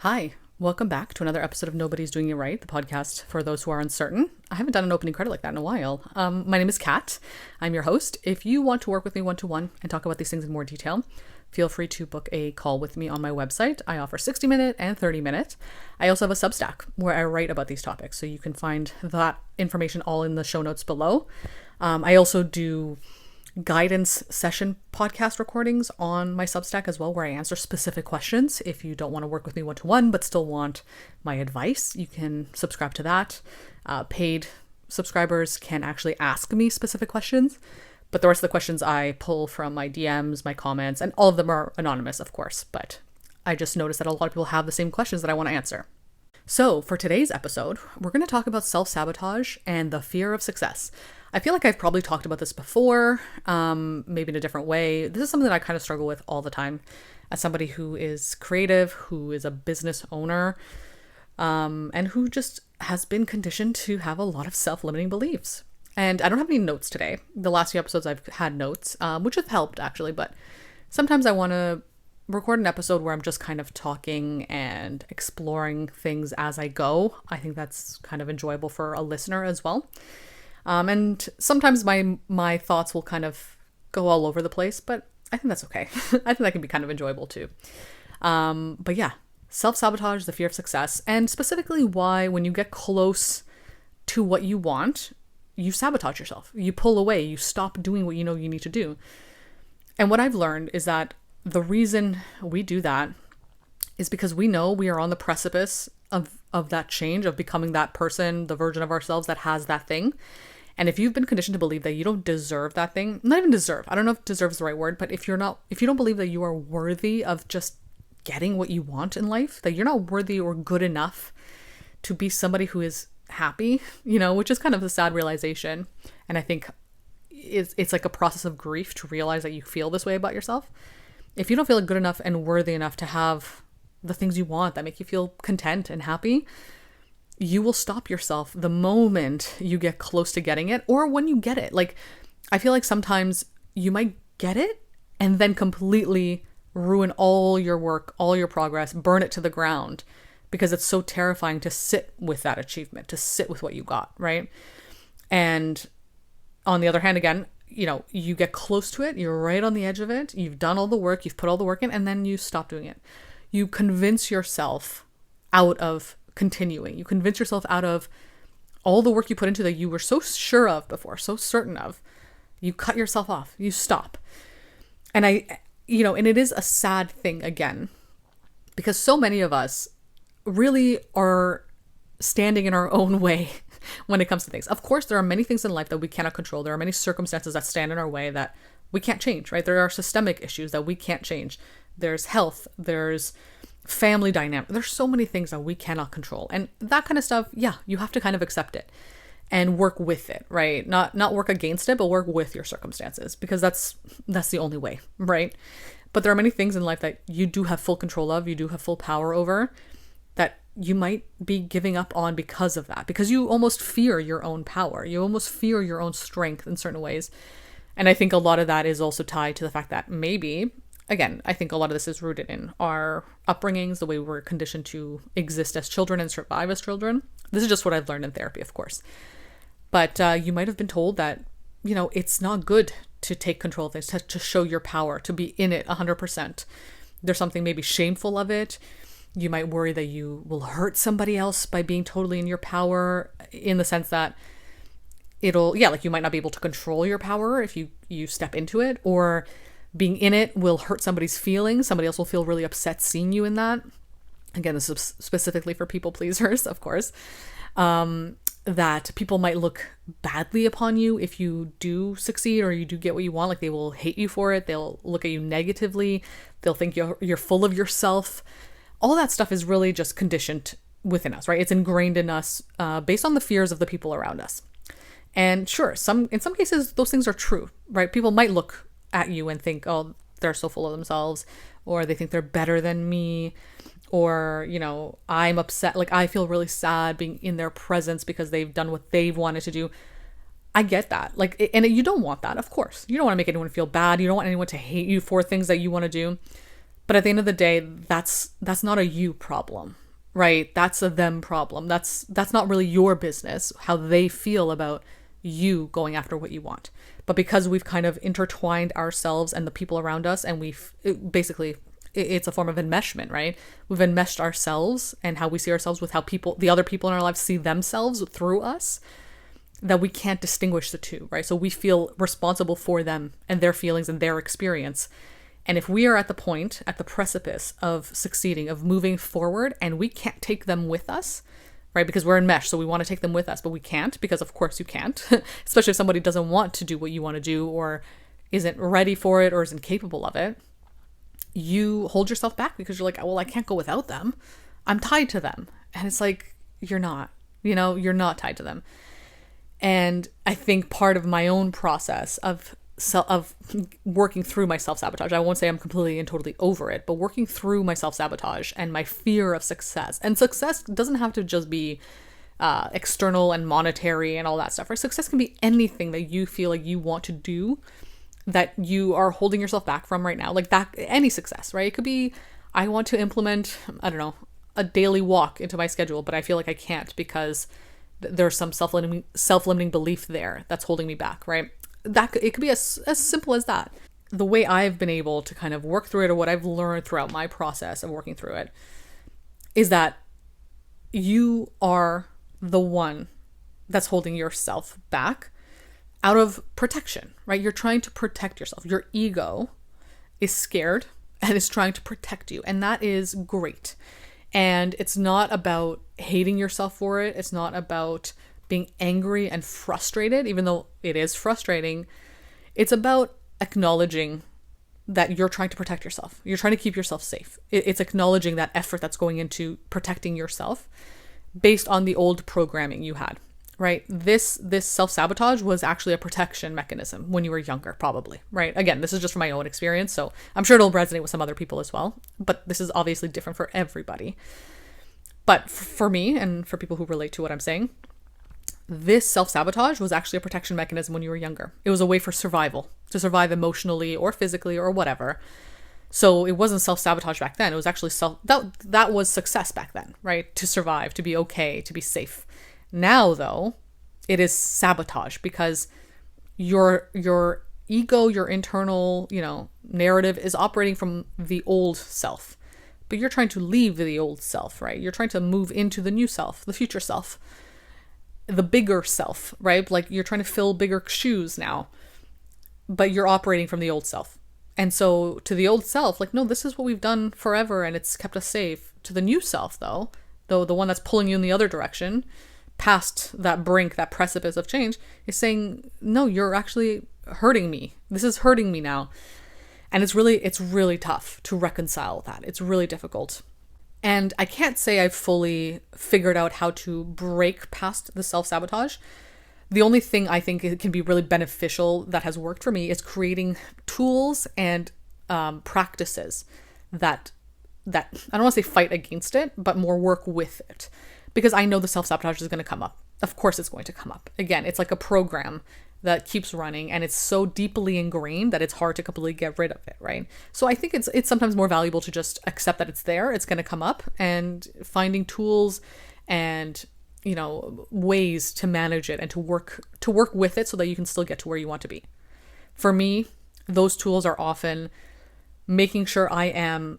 Hi, welcome back to another episode of Nobody's Doing You Right, the podcast for those who are uncertain. I haven't done an opening credit like that in a while. My name is Kat. I'm your host. If you want to work with me one-to-one and talk about these things in more detail, feel free to book a call with me on my website. I offer 60-minute and 30-minute. I also have a Substack where I write about these topics, so you can find that information all in the show notes below. I also do guidance session podcast recordings on my Substack as well, where I answer specific questions. If you don't want to work with me one-to-one but still want my advice, you can subscribe to that. Paid subscribers can actually ask me specific questions, but the rest of the questions I pull from my DMs, my comments, and all of them are anonymous, of course, but I just noticed that a lot of people have the same questions that I want to answer. So for today's episode, we're going to talk about self-sabotage and the fear of success. I feel like I've probably talked about this before, maybe in a different way. This is something that I kind of struggle with all the time as somebody who is creative, who is a business owner, and who just has been conditioned to have a lot of self-limiting beliefs. And I don't have any notes today. The last few episodes I've had notes, which have helped actually, but sometimes I want to record an episode where I'm just kind of talking and exploring things as I go. I think that's kind of enjoyable for a listener as well. And sometimes my thoughts will kind of go all over the place, but I think that's okay. I think that can be kind of enjoyable too. But yeah, self-sabotage, the fear of success, and specifically why when you get close to what you want, you sabotage yourself. You pull away, you stop doing what you know you need to do. And what I've learned is that the reason we do that is because we know we are on the precipice of that change, of becoming that person, the version of ourselves that has that thing. And if you've been conditioned to believe that you don't deserve that thing, not even deserve, I don't know if deserve is the right word, but if you don't believe that you are worthy of just getting what you want in life, that you're not worthy or good enough to be somebody who is happy, which is kind of a sad realization. And I think it's like a process of grief to realize that you feel this way about yourself. If you don't feel good enough and worthy enough to have the things you want that make you feel content and happy, you will stop yourself the moment you get close to getting it, or when you get it. Like, I feel like sometimes you might get it and then completely ruin all your work, all your progress, burn it to the ground, because it's so terrifying to sit with that achievement, to sit with what you got, right? And on the other hand, again, you get close to it, you're right on the edge of it, you've done all the work, you've put all the work in, and then you stop doing it. You convince yourself out of continuing. You convince yourself out of all the work you put into that you were so sure of before, so certain of. You cut yourself off. You stop. And and it is a sad thing again, because so many of us really are standing in our own way when it comes to things. Of course, there are many things in life that we cannot control. There are many circumstances that stand in our way that we can't change, right? There are systemic issues that we can't change. There's health, there's family dynamic. There's so many things that we cannot control. And that kind of stuff, yeah, you have to kind of accept it and work with it, right? Not work against it, but work with your circumstances, because that's the only way, right? But there are many things in life that you do have full control of, you do have full power over, that you might be giving up on because of that, because you almost fear your own power. You almost fear your own strength in certain ways. And I think a lot of that is also tied to the fact that maybe, again, I think a lot of this is rooted in our upbringings, the way we're conditioned to exist as children and survive as children. This is just what I've learned in therapy, of course. But you might have been told that, it's not good to take control of things, to show your power, to be in it 100%. There's something maybe shameful of it. You might worry that you will hurt somebody else by being totally in your power, in the sense that you might not be able to control your power if you step into it, or being in it will hurt somebody's feelings. Somebody else will feel really upset seeing you in that. Again, this is specifically for people pleasers, of course. That people might look badly upon you if you do succeed or you do get what you want. Like, they will hate you for it. They'll look at you negatively. They'll think you're full of yourself. All that stuff is really just conditioned within us, right? It's ingrained in us based on the fears of the people around us. And sure, in some cases, those things are true, right? People might look at you and think, oh, they're so full of themselves, or they think they're better than me, or, I'm upset. Like, I feel really sad being in their presence because they've done what they've wanted to do. I get that. Like, and you don't want that, of course. You don't want to make anyone feel bad. You don't want anyone to hate you for things that you want to do. But at the end of the day, that's not a you problem, right? That's a them problem. That's not really your business, how they feel about you going after what you want. But because we've kind of intertwined ourselves and the people around us, and it's a form of enmeshment, right? We've enmeshed ourselves and how we see ourselves with how the other people in our lives see themselves through us, that we can't distinguish the two, right? So we feel responsible for them and their feelings and their experience. And if we are at the precipice of succeeding, of moving forward, and we can't take them with us, right? Because we're enmeshed, so we want to take them with us, but we can't, because of course you can't, especially if somebody doesn't want to do what you want to do, or isn't ready for it, or isn't capable of it. You hold yourself back because you're like, well, I can't go without them. I'm tied to them. And it's like, you're not, you're not tied to them. And I think part of my own process of working through my self-sabotage, I won't say I'm completely and totally over it, but working through my self-sabotage and my fear of success. And success doesn't have to just be external and monetary and all that stuff, right? Success can be anything that you feel like you want to do that you are holding yourself back from right now. Like that, any success, right? It could be, I want to implement, I don't know, a daily walk into my schedule, but I feel like I can't because there's some self-limiting belief there that's holding me back, right? It could be as simple as that. The way I've been able to kind of work through it, or what I've learned throughout my process of working through it, is that you are the one that's holding yourself back out of protection, right? You're trying to protect yourself. Your ego is scared and is trying to protect you. And that is great. And it's not about hating yourself for it. It's not about being angry and frustrated, even though it is frustrating. It's about acknowledging that you're trying to protect yourself. You're trying to keep yourself safe. It's acknowledging that effort that's going into protecting yourself based on the old programming you had, right? This self-sabotage was actually a protection mechanism when you were younger, probably, right? Again, this is just from my own experience, so I'm sure it'll resonate with some other people as well, but this is obviously different for everybody. But for me, and for people who relate to what I'm saying, this self-sabotage was actually a protection mechanism when you were younger. It was a way for survival, to survive emotionally or physically or whatever. So it wasn't self-sabotage back then. It was actually that was success back then, right? To survive, to be okay, to be safe. Now, though, it is sabotage because your ego, your internal, narrative is operating from the old self. But you're trying to leave the old self, right? You're trying to move into the new self, the future self, the bigger self, right? Like you're trying to fill bigger shoes now, but you're operating from the old self. And so to the old self, like, no, this is what we've done forever and it's kept us safe. To the new self, though the one that's pulling you in the other direction, past that brink, that precipice of change, is saying, no, you're actually hurting me. This is hurting me now. And it's really tough to reconcile that. It's really difficult. And I can't say I've fully figured out how to break past the self-sabotage. The only thing I think it can be really beneficial that has worked for me is creating tools and practices that I don't want to say fight against it, but more work with it. Because I know the self-sabotage is going to come up. Of course it's going to come up. Again, it's like a program that keeps running and it's so deeply ingrained that it's hard to completely get rid of it, right? So I think it's sometimes more valuable to just accept that it's there, it's going to come up, and finding tools and ways to manage it and to work with it so that you can still get to where you want to be. For me, those tools are often making sure I am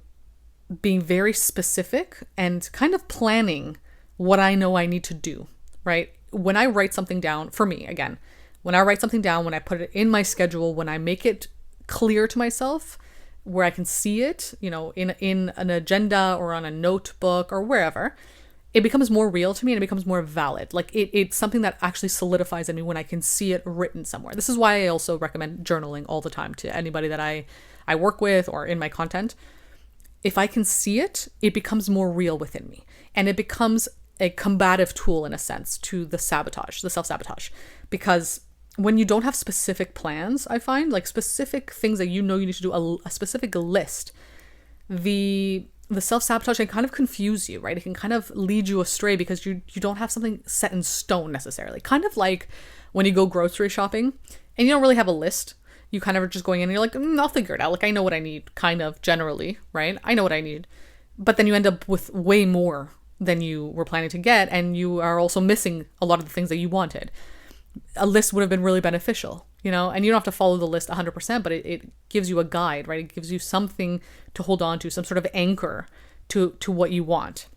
being very specific and kind of planning what I know I need to do, right? When I write something down, for me, again, when I write something down, when I put it in my schedule, when I make it clear to myself where I can see it, in an agenda or on a notebook or wherever, it becomes more real to me and it becomes more valid. Like it's something that actually solidifies in me when I can see it written somewhere. This is why I also recommend journaling all the time to anybody that I work with or in my content. If I can see it, it becomes more real within me. And it becomes a combative tool in a sense to the self-sabotage. Because when you don't have specific plans, I find like specific things that you need to do, a specific list, the self-sabotage can kind of confuse you, right? It can kind of lead you astray because you don't have something set in stone necessarily. Kind of like when you go grocery shopping and you don't really have a list. You kind of are just going in and you're like, I'll figure it out. Like, I know what I need, kind of, generally, right? I know what I need. But then you end up with way more than you were planning to get, and you are also missing a lot of the things that you wanted. A list would have been really beneficial, and you don't have to follow the list 100%, but it gives you a guide, right? It gives you something to hold on to, some sort of anchor to what you want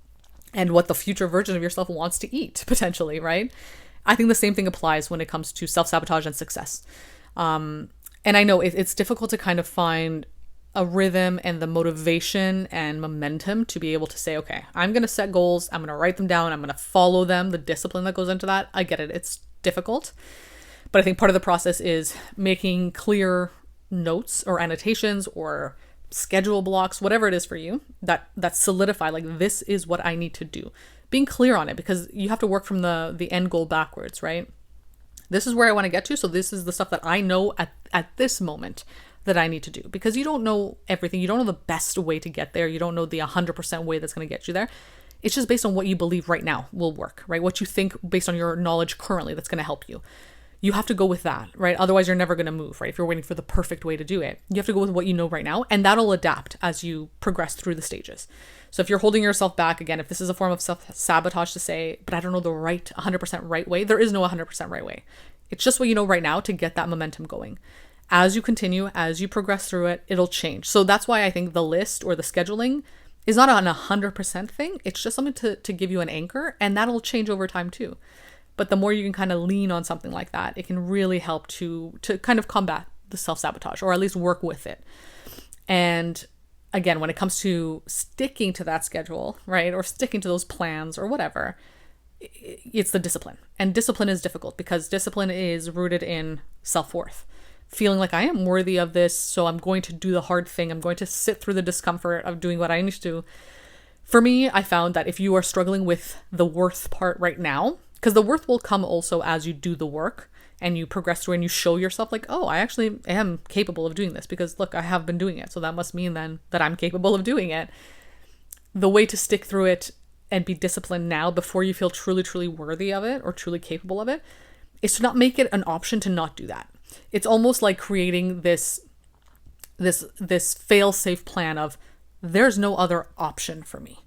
and what the future version of yourself wants to eat, potentially, right? I think the same thing applies when it comes to self-sabotage and success. And I know it's difficult to kind of find a rhythm and the motivation and momentum to be able to say, okay, I'm going to set goals. I'm going to write them down. I'm going to follow them, the discipline that goes into that. I get it. It's difficult. But I think part of the process is making clear notes or annotations or schedule blocks, whatever it is for you, that solidify, like, this is what I need to do. Being clear on it, because you have to work from the end goal backwards, right? This is where I want to get to. So this is the stuff that I know at this moment that I need to do, because you don't know everything. You don't know the best way to get there. You don't know the 100% way that's going to get you there. It's just based on what you believe right now will work, right? What you think based on your knowledge currently that's going to help you. You have to go with that, right? Otherwise, you're never going to move, right? If you're waiting for the perfect way to do it, you have to go with what you know right now, and that'll adapt as you progress through the stages. So if you're holding yourself back, again, if this is a form of self-sabotage to say, but I don't know the 100% right way, there is no 100% right way. It's just what you know right now to get that momentum going. As you continue, as you progress through it, it'll change. So that's why I think the list or the scheduling is not an 100% thing. It's just something to give you an anchor, and that'll change over time too. But the more you can kind of lean on something like that, it can really help to kind of combat the self-sabotage, or at least work with it. And again, when it comes to sticking to that schedule, right, or sticking to those plans or whatever, it's the discipline. And discipline is difficult because discipline is rooted in self-worth. Feeling like I am worthy of this, so I'm going to do the hard thing. I'm going to sit through the discomfort of doing what I need to do. For me, I found that if you are struggling with the worth part right now, because the worth will come also as you do the work and you progress through and you show yourself like, oh, I actually am capable of doing this because look, I have been doing it. So that must mean then that I'm capable of doing it. The way to stick through it and be disciplined now before you feel truly, truly worthy of it or truly capable of it is to not make it an option to not do that. It's almost like creating this fail-safe plan of there's no other option for me.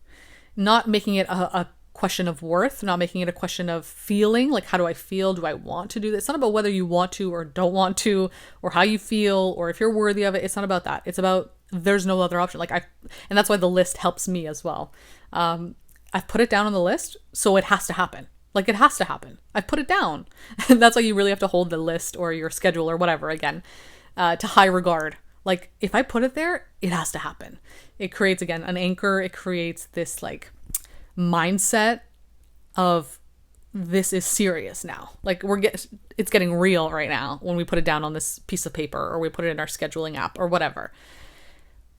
Not making it a question of worth, not making it a question of feeling, like how do I feel? Do I want to do this? It's not about whether you want to or don't want to, or how you feel, or if you're worthy of it. It's not about that. It's about there's no other option. And that's why the list helps me as well. I've put it down on the list, so it has to happen. Like, it has to happen. I've put it down. And that's why you really have to hold the list or your schedule or whatever, again, to high regard. Like, if I put it there, it has to happen. It creates, again, an anchor. It creates this, like, mindset of this is serious now. Like, it's getting real right now when we put it down on this piece of paper or we put it in our scheduling app or whatever.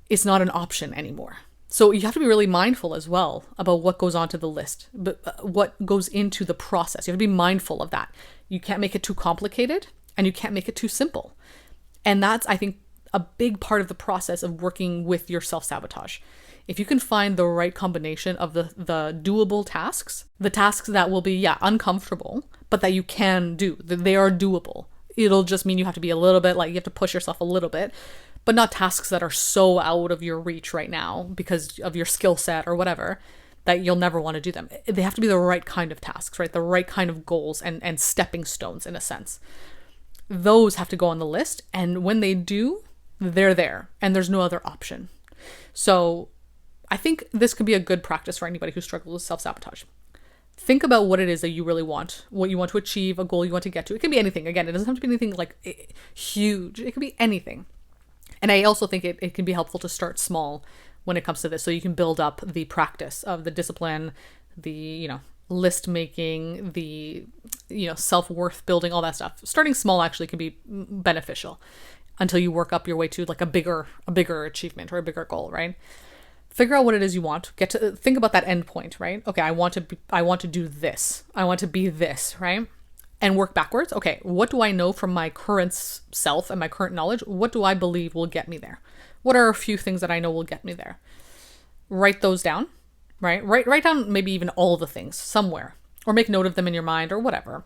It's not an option anymore. So you have to be really mindful as well about what goes onto the list, but what goes into the process. You have to be mindful of that. You can't make it too complicated and you can't make it too simple. And that's, I think, a big part of the process of working with your self-sabotage. If you can find the right combination of the doable tasks, the tasks that will be, uncomfortable, but that you can do, that they are doable. It'll just mean you have to be a little bit, like, you have to push yourself a little bit, but not tasks that are so out of your reach right now because of your skill set or whatever that you'll never want to do them. They have to be the right kind of tasks, right? The right kind of goals and stepping stones in a sense. Those have to go on the list. And when they do, they're there and there's no other option. So I think this could be a good practice for anybody who struggles with self-sabotage. Think about what it is that you really want, what you want to achieve, a goal you want to get to. It can be anything. Again, it doesn't have to be anything like huge. It could be anything. And I also think it can be helpful to start small when it comes to this. So you can build up the practice of the discipline, the, list making, the, self-worth building, all that stuff. Starting small actually can be beneficial until you work up your way to like a bigger achievement or a bigger goal, right? Figure out what it is you want. Get to think about that end point, right? Okay, I want to do this. I want to be this, right? And work backwards. Okay, what do I know from my current self and my current knowledge? What do I believe will get me there? What are a few things that I know will get me there? Write those down, right? Write down maybe even all the things somewhere, or make note of them in your mind or whatever.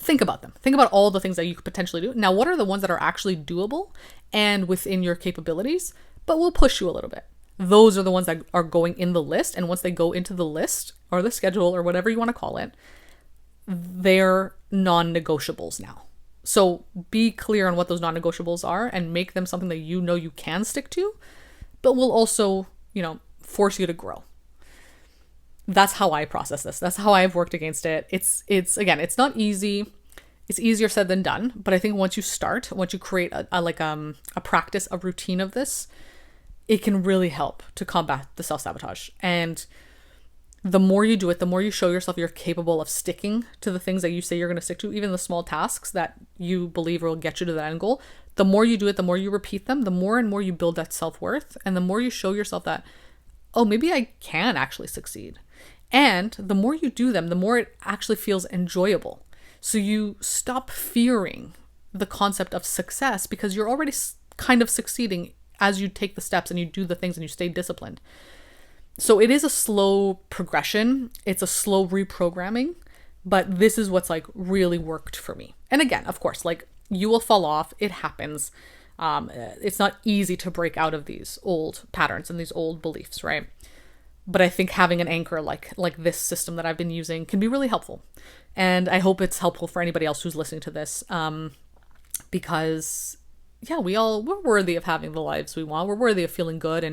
think about them. Think about all the things that you could potentially do. Now, what are the ones that are actually doable and within your capabilities, but will push you a little bit? Those are the ones that are going in the list. And once they go into the list or the schedule or whatever you want to call it, they're non-negotiables now. So be clear on what those non-negotiables are and make them something that you know you can stick to, but will also, force you to grow. That's how I process this. That's how I've worked against it. It's again, it's not easy. It's easier said than done. But I think once you create a practice, a routine of this, it can really help to combat the self-sabotage. And the more you do it, the more you show yourself you're capable of sticking to the things that you say you're going to stick to, even the small tasks that you believe will get you to that end goal. The more you do it, the more you repeat them, the more and more you build that self-worth. And the more you show yourself that, oh, maybe I can actually succeed. And the more you do them, the more it actually feels enjoyable. So you stop fearing the concept of success because you're already kind of succeeding as you take the steps and you do the things and you stay disciplined. So it is a slow progression. It's a slow reprogramming, but this is what's like really worked for me. And again, of course, like you will fall off. It happens. It's not easy to break out of these old patterns and these old beliefs, right? But I think having an anchor like this system that I've been using can be really helpful. And I hope it's helpful for anybody else who's listening to this, because yeah, we're worthy of having the lives we want. We're worthy of feeling good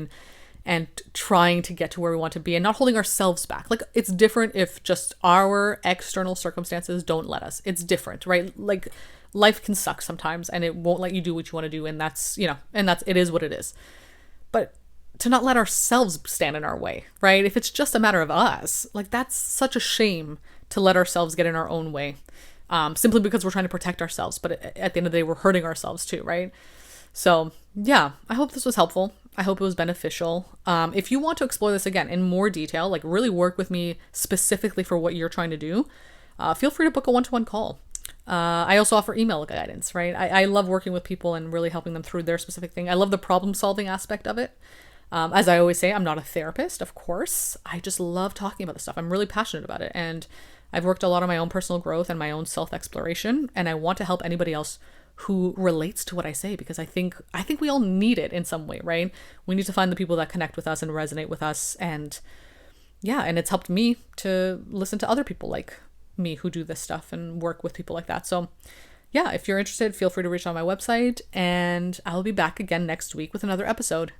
and trying to get to where we want to be and not holding ourselves back. Like it's different if just our external circumstances don't let us. It's different, right? Like life can suck sometimes and it won't let you do what you want to do. And that's, it is what it is. But to not let ourselves stand in our way, right? If it's just a matter of us, like that's such a shame to let ourselves get in our own way, simply because we're trying to protect ourselves. But at the end of the day, we're hurting ourselves too, right? So yeah, I hope this was helpful. I hope it was beneficial. If you want to explore this again in more detail, like really work with me specifically for what you're trying to do, feel free to book a one-to-one call. I also offer email guidance, right? I love working with people and really helping them through their specific thing. I love the problem-solving aspect of it. As I always say, I'm not a therapist, of course. I just love talking about this stuff. I'm really passionate about it. And I've worked a lot on my own personal growth and my own self-exploration. And I want to help anybody else who relates to what I say, because I think we all need it in some way, right? We need to find the people that connect with us and resonate with us. And yeah, and it's helped me to listen to other people like me who do this stuff and work with people like that. So yeah, if you're interested, feel free to reach out on my website, and I'll be back again next week with another episode.